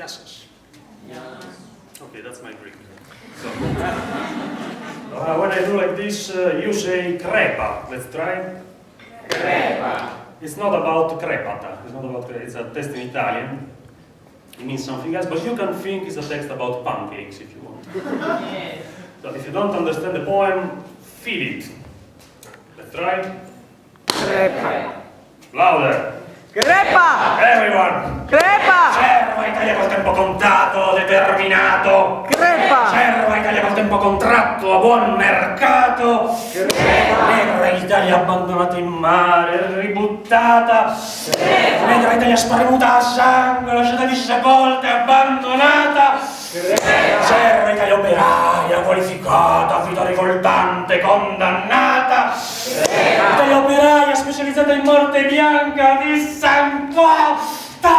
Γεια σας. Okay, that's my Greek. So, when I do like this, you say crepa. Let's try. Crepa. It's not about crepata. It's not about. It's a text in Italian. It means something else, but you can think it's a text about pancakes if you want. Yes. So if you don't understand the poem, feel it. Let's try. Crepa. Louder. Crepa. Everyone. Crepa. Serva Italia col tempo contato, determinato. Crepa. Serva Italia col tempo contratto, a buon mercato. Crepa. Negra Italia abbandonata in mare, ributtata. Crepa. Negra Italia spremuta a sangue, lasciata lì sepolta e abbandonata. Crepa. Serva Italia operaia, qualificata, vita rivoltante, condannata. Crepa. Italia operaia specializzata in morte bianca di sanguata.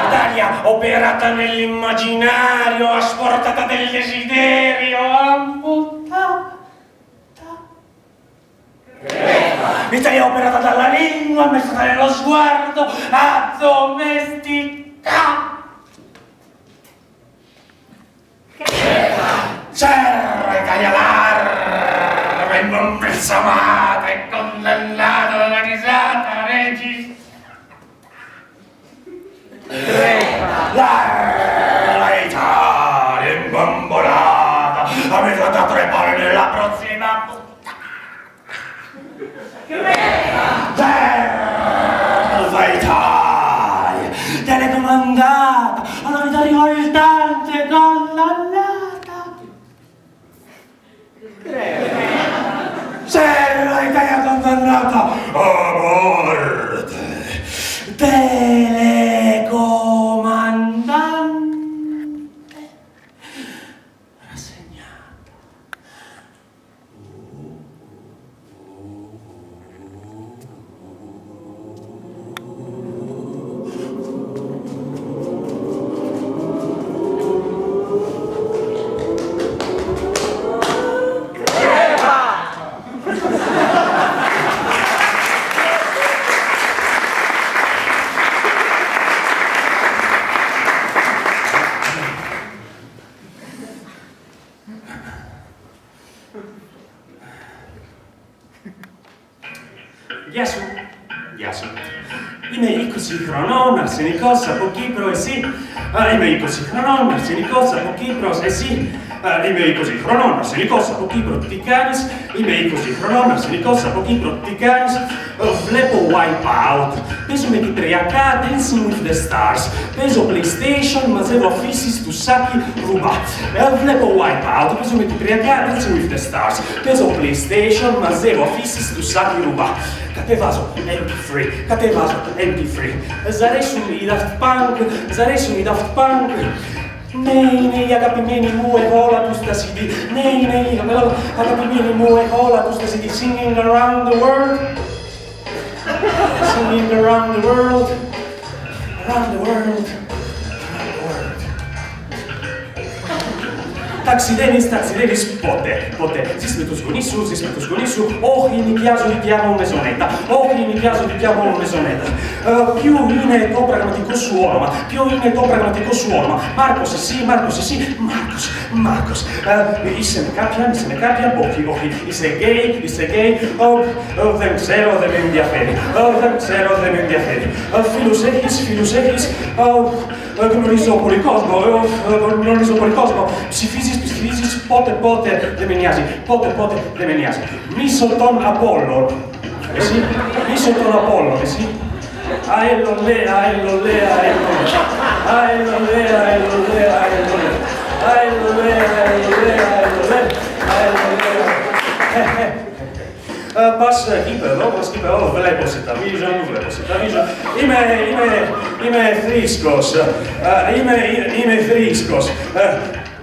Italia operata nell'immaginario, asportata del desiderio, amputata. Italia operata dalla lingua, messa nello sguardo, addomesticata. Serra Italia larva, imbombezzamata e condannata dalla risata regista. La Italia imbambolata aveva dato le palle nella prossima puttana. Serva Italia, telecomandata alla vita rivoltante condannata. Serva Italia condannata a morte. Telecomandante rassegnata. Yasu. Είμαι 20 χρονών, αρσενικός από Κύπρο, εσύ. Είμαι 20 χρονών, αρσενικός από Κύπρο, εσύ. Είμαι 20 χρονών, αρσενικός από Κύπρο, τι κάνεις. Είμαι 20 χρονών, αρσενικός από Κύπρο, τι κάνεις. Βλέπω Wipeout, παίζω με κυπριακά Dancing with the Stars. Παίζω PlayStation, μαζεύω αφήσεις του Σάκη Ρουμπά. Βλέπω Wipeout, παίζω με κυπριακά Dancing with the Stars. Παίζω PlayStation, μαζεύω αφήσεις του Σάκη Ρουμπά. Κατεβάζω MP3, κατεβάζω MP3. Σ' αρέσουν οι Daft Punk, σ' αρέσουν οι Daft Punk. Ναι, οι αγαπημένοι μου, έχω όλα τους τα CD. Ναι, οι αγαπημένοι μου, έχω όλα τους τα CD. Singing around the world. Singing around the world. Around the world. Ταξιδεύεις ποτέ. Ζεις με τους γονείς σου, όχι νοικιάζω δικιά μου μεζονέτα. Ποιο είναι το πραγματικό σου όνομα, Μάρκος εσύ, Μάρκος. Είσαι με κάποια, όχι. Είσαι γκέι, δεν ξέρω, δεν με ενδιαφέρει. Φίλους έχεις, γνωρίζω πολύ κόσμο. Ψηφίζεις, πότε δεν με νοιάζει. Μίσο τον Απόλλων. Εσύ. Αελολέα. Πας γήπεδο, βλέπω σε τα vision. Είμαι θρήσκος.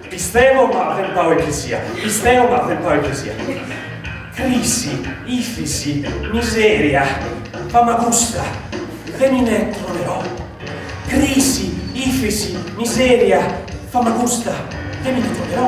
Πιστεύω, μα δεν πάω εκκλησία. Κρίση, ύφεση, μιζέρια, φαμαγούστα. Δεν είναι τρομερό. Κρίση, ύφεση, μιζέρια, φαμαγούστα. Δεν είναι τρομερό.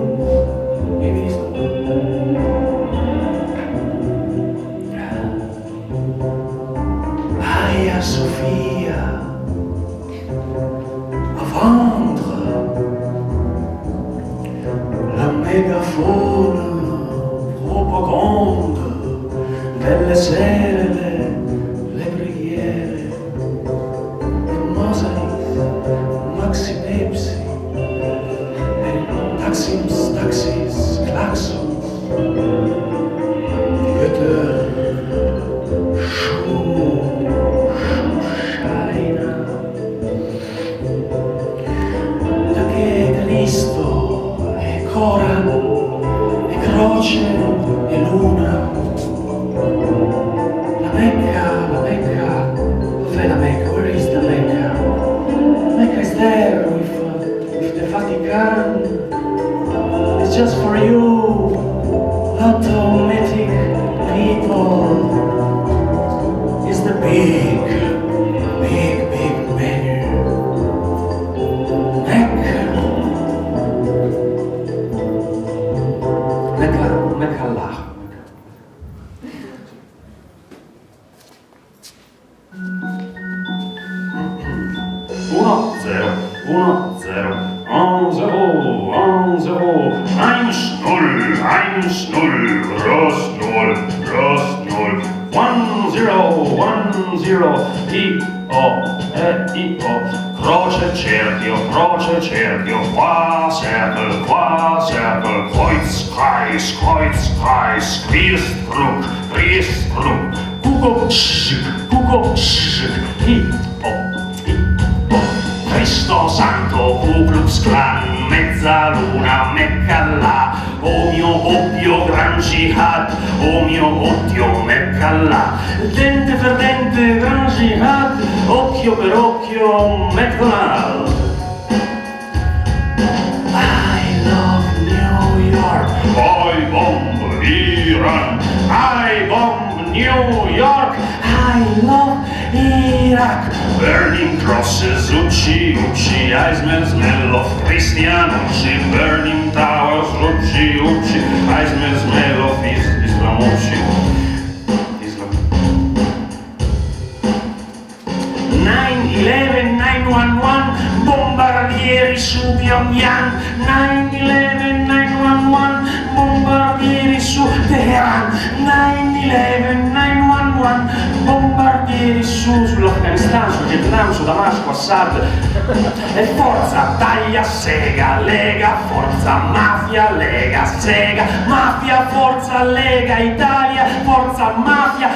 megafono, propaganda, delle sere le preghiere, Mosaic, Maxi Pepsi, taxis, klaxons, Götter, Schuhscheiner, da che Cristo e Coran e croce e luna, la Mecca, dov'è la Mecca? Where is the Mecca? Mecca is there with the Vatican. It's just for you, automatic people. It's the big menu. Mecca Allah. 1-0, croce cerchio, qua circle, kreuz, kreis, Christkrug, Kuckucksschick, Hip-Hop, Cristo Santo, Ku Klux Klan, mezzaluna, Mecca-Allah, o mio oppio, gran jihad, o mio ottio, Mecca-Allah, dente per dente, gran jihad, occhio per occhio, McDonald's. I love New York. I bomb Iran. I bomb New York. I love Iraq. Burning crosses, Ucci, I smell of Christianucci. Burning towers, Ucci, I smell of Islamucci. 9/11, 911, bombardieri su Pyongyang. 9/11, 911, bombardieri su Teheran. 9/11, 911, bombardieri sull'Afghanistan, su Vietnam, su Damasco, Assad. E forza, taglia, sega, lega, forza, mafia, lega, sega, mafia, forza, lega, Italia, forza, mafia,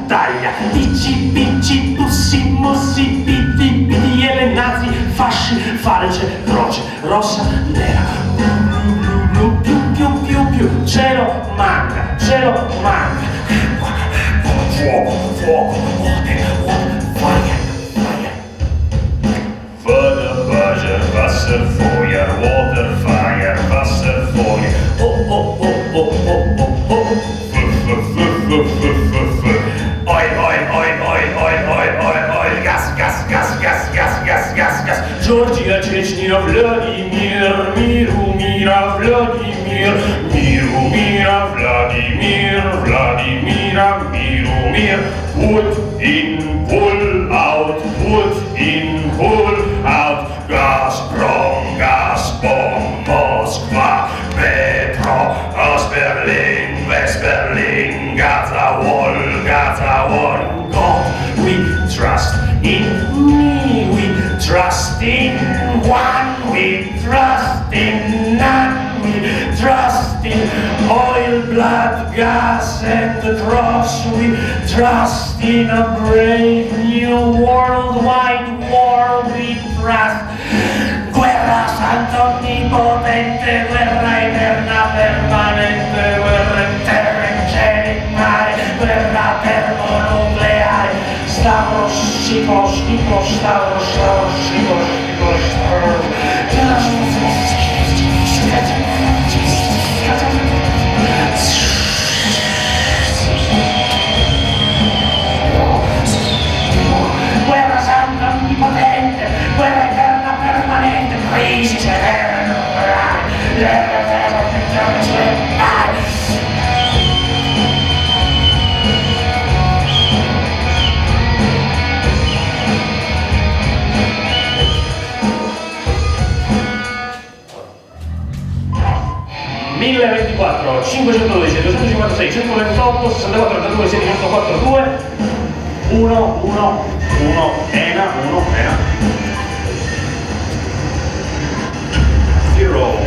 Italia. TG, PC, Tussi, Mossi, PT, PDL, nazi, fasci, falce, croce, rossa, nera, blu, più, cielo manca, fuoco, fire. Feuer, Wasserfeuer, Water, Fire, Wasserfeuer, oh, oi, gas, Georgia, Chechnya, Vladimir, Vladimir, put in, pull out, Gazprom, Moskva, Petro, Ost-Berlin, West-Berlin, Gaza Wall, God, we trust in me, we trust in one, we trust in none, we trust in oil, blood, gas, and the cross, we trust in a brave new worldwide war, we trust. Guerra santa onnipotente, guerra eterna permanente, guerra interreggenare, guerra termonucleare, Stavros, Stavros, guerra santa onnipotente, guerra eterna permanente, crisi eterna, 1024, 512, 256, 128, 64, 32, 16, 4, 2, 1, 1, 1, pena, 1, pena. 0.